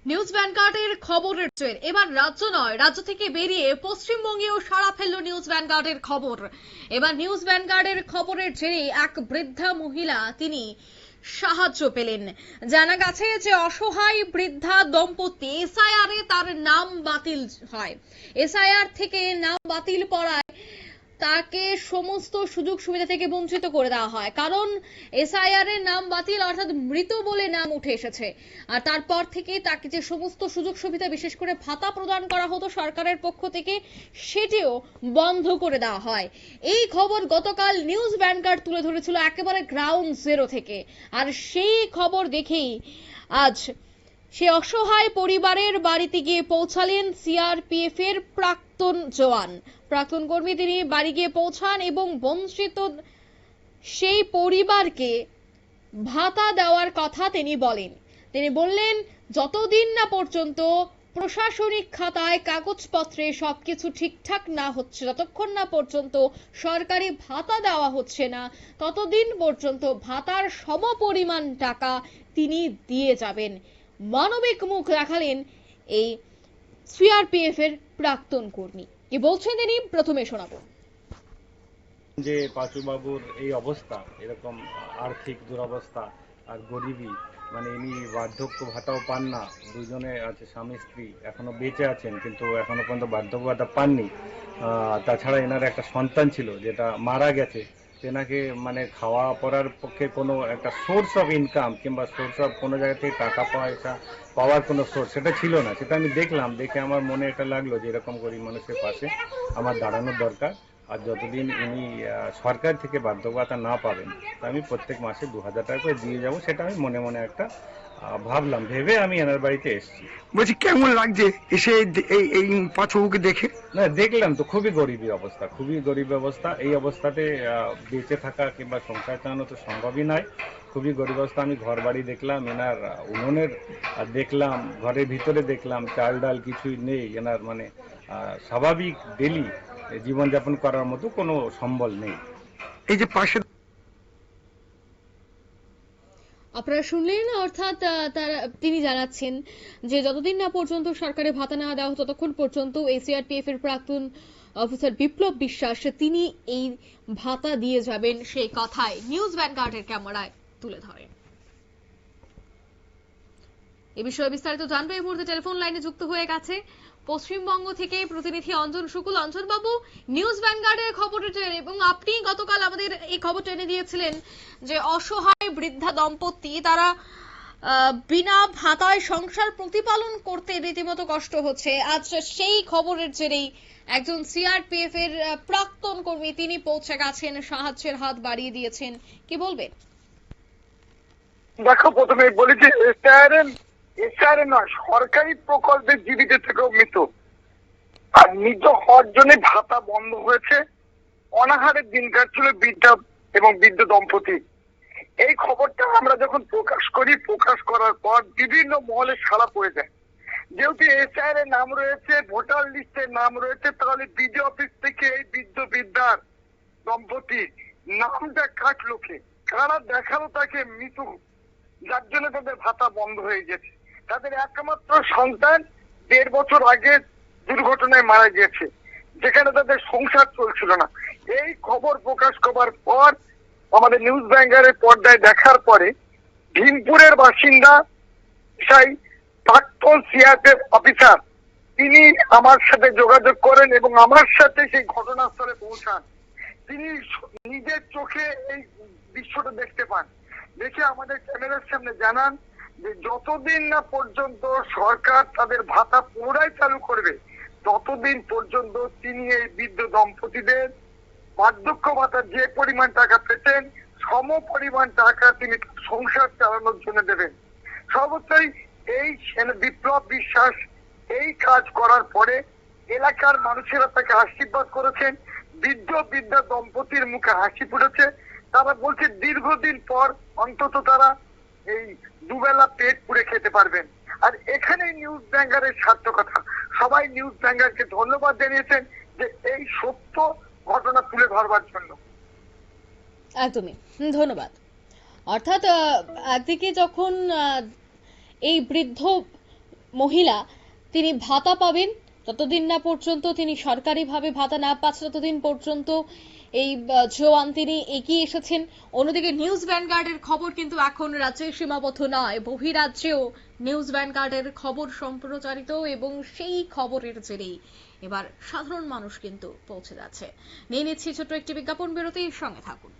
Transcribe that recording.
News ভ্যানগার্ডের খবরের জের এবার রাজ্য নয়, রাজ্য থেকে বেরিয়ে পশ্চিমবঙ্গেও সাড়া ফেলল নিউজ ভ্যানগার্ডের খবর। এবার নিউজ ভ্যানগার্ডের খবরের জেরে এক বৃদ্ধা মহিলা তিনি সাহায্য পেলেন। জানা গেছে যে অসহায় বৃদ্ধা দম্পতি এসআইআর এ তার নাম বাতিল হয়। এসআইআর থেকে নাম বাতিল পড়ায় তাকে সমস্ত সুযোগ সুবিধা থেকে বঞ্চিত করে দেওয়া হয়, কারণ এসআইআর এর নাম বাতিল অর্থাৎ মৃত বলে নাম উঠে এসেছে। আর তারপর থেকে তাকে যে সমস্ত সুযোগ সুবিধা বিশেষ করে ভাতা প্রদান করা হতো সরকারের পক্ষ থেকে সেটিও বন্ধ করে দেওয়া হয়। এই খবর গতকাল নিউজ ভ্যানগার্ড তুলে ধরেছিল একেবারে গ্রাউন্ড জিরো থেকে। আর সেই খবর দেখেই আজ সে অসহায় পরিবারের বাড়িতে গিয়ে পৌঁছালেন সিআরপিএফ এর প্রাক্তন জওয়ান, প্রাক্তন কর্মী। তিনি বাড়ি গিয়ে পৌঁছান এবং বঞ্চিত সেই পরিবারকে ভাতা দেওয়ার কথা তিনি বলেন। তিনি বললেন, যতদিন না পর্যন্ত প্রশাসনিক খাতায় কাগজপত্রে সবকিছু ঠিকঠাক না হচ্ছে, যতক্ষণ না পর্যন্ত সরকারি ভাতা দেওয়া হচ্ছে না, ততদিন পর্যন্ত ভাতার সমপরিমাণ টাকা তিনি দিয়ে যাবেন। মানবিক মুখ দেখালেন এই সিআরপিএফ এর প্রাক্তন কর্মী। কি বলছেন তিনি, প্রথমে শোনাবো। যে পাঁচু বাবুর এই অবস্থা, এরকম আর্থিক দুরবস্থা আর গরিবী, মানে ইনি বার্ধক্য ভাতাও পান না। দুজনে আছে, স্বামী স্ত্রী, এখনো বেঁচে আছেন কিন্তু এখনো পর্যন্ত বার্ধক্য ভাতা পাননি। তাছাড়া এনার একটা সন্তান ছিল যেটা মারা গেছে। তেনাকে মানে খাওয়া পড়ার পক্ষে কোনো একটা সোর্স অফ ইনকাম কিংবা সোর্স অফ কোনো জায়গা থেকে টাকা পাওয়ার কোনো সোর্স সেটা ছিল না। সেটা আমি দেখলাম, দেখে আমার মনে এটা লাগলো যে এরকম গরিব মানুষের পাশে আমার দাঁড়ানোর দরকার। আর যতদিন ইনি সরকার থেকে বার্ধক্য ভাতা না পাবেন, আমি প্রত্যেক মাসে 2000 টাকা করে দিয়ে যাব, সেটা আমি মনে মনে একটা ভাবলাম, ভেবে আমি এনার বাড়িতে এসেছি। বলছি, কেমন লাগছে এসে এই এই পাঁচুকে দেখে? না, দেখলাম তো খুবই গরিবী অবস্থা, খুবই গরিব অবস্থা। এই অবস্থাতে বেঁচে থাকা কিংবা সংসার চালানো তো সম্ভবই নয়। খুবই গরিব অবস্থা। আমি ঘর বাড়ি দেখলাম, এনার উনুনের দেখলাম, ঘরের ভিতরে দেখলাম চাল ডাল কিছুই নেই। এনার মানে স্বাভাবিক ডেলি জীবনযাপন করার মতো কোনো সম্বল নেই। এই যে পাশে আপনারা শুনলেন, অর্থাৎ তিনি জানাচ্ছেন যে যতদিন না পর্যন্ত সরকারি ভাতা না দেওয়া হতো ততক্ষণ পর্যন্ত সিআরপিএফ এর প্রাক্তন অফিসার বিপ্লব বিশ্বাস তিনি এই ভাতা দিয়ে যাবেন, সেই কথাই নিউজ ভ্যানগার্ডের ক্যামেরায় তুলে ধরেন। এ বিষয়ে বিস্তারিত জানবে এই মুহূর্তে টেলিফোন লাইনে যুক্ত হয়ে গেছে পশ্চিমবঙ্গ থেকে প্রতিনিধি অঞ্জন শুকুল। অঞ্জন বাবু, নিউজ ভ্যানগার্ডের খবরের জেরে, এবং আপনি গতকাল আমাদের এই খবর টেনে দিয়েছিলেন যে অসহায় বৃদ্ধা দম্পতি তারা বিনা ভাতায় সংসার প্রতিপালন করতে রীতিমতো কষ্ট হচ্ছে। আজ সেই খবরের জেরেই একজন সিআরপিএফ এর প্রাক্তন কর্মী তিনি পৌঁছে গেছেন, সাহায্যের হাত বাড়িয়ে দিয়েছেন। কি বলবেন? দেখো, প্রথমে বলি যে এসআইআর নয়, সরকারি প্রকল্পে জীবিত থেকেও মৃত আর মৃত হওয়ার জন্য ভাতা বন্ধ হয়েছে। অনাহারের দিন কাটছিল বৃদ্ধা এবং বৃদ্ধ দম্পতি। এই খবরটা আমরা যখন প্রকাশ করি, প্রকাশ করার পর বিভিন্ন মহলে সাড়া পড়ে যায়। যেহেতু এসআইআর এর নাম রয়েছে, ভোটার লিস্টের নাম রয়েছে, তাহলে বিডিও অফিস থেকে এই বৃদ্ধ বৃদ্ধার দম্পতি নামটা কাটলো কে? কারা দেখালো তাকে মৃত, যার জন্য তাদের ভাতা বন্ধ হয়ে গেছে। তাদের একমাত্র সন্তান 1.5 বছর আগে দুর্ঘটনায় মারা গিয়েছে, যেখানে তাদের সংসার চলছিল না। এই খবর প্রকাশ করার পর আমাদের নিউজ ভ্যানগার্ডের পর্দায় দেখার পরে ভীমপুরের বাসিন্দা প্রাক্তন সিআরপিএফ অফিসার তিনি আমার সাথে যোগাযোগ করেন এবং আমার সাথে সেই ঘটনাস্থলে পৌঁছান। তিনি নিজের চোখে এই দৃশ্যটা দেখতে পান, দেখে আমাদের ক্যামেরার সামনে জানান যে যতদিন না পর্যন্ত সরকার তাদের ভাতা পুনরায় চালু করবে ততদিন পর্যন্ত তিনি এই বৃদ্ধ দম্পতিদের বার্ধক্য ভাতা যে পরিমাণ টাকা পেতেন সম পরিমাণ টাকা তিনি সংসার চালানোর জন্য দেবেন। সর্বোচ্চই এই বিপ্লব বিশ্বাস এই কাজ করার পরে এলাকার মানুষেরা তাকে আশীর্বাদ করেছেন। বৃদ্ধা দম্পতির মুখে হাসি ফুটেছে। তারা বলছে দীর্ঘদিন পর অন্তত তারা এই দুবেলা পেট পুড়ে খেতে পারবেন। আর এখানেই নিউজ ভ্যানগার্ডের সার্থকতা। সবাই নিউজ ভ্যানগার্ডকে ধন্যবাদ জানিয়েছেন যে এই সত্য ঘটনা তুলে ধরবার জন্য। একদমই ধন্যবাদ। অর্থাৎ একদিকে যখন এই বৃদ্ধ মহিলা তিনি ভাতা পাবেন ততদিন না পর্যন্ত, তিনি সরকারিভাবে ভাতা না পাচ্ছে ততদিন পর্যন্ত এই জওয়ান তিনি এগিয়ে এসেছেন। অন্যদিকে নিউজ ভ্যানগার্ডের খবর কিন্তু এখন রাজ্যে সীমাবদ্ধ নয়, বহিরাজ্যেও নিউজ ভ্যানগার্ডের খবর সম্প্রচারিত এবং সেই খবরের জেরেই এবার সাধারণ মানুষ কিন্তু পৌঁছে যাচ্ছে। নিয়ে নিচ্ছি ছোট্ট একটি বিজ্ঞাপন বিরতির সঙ্গে থাকুন।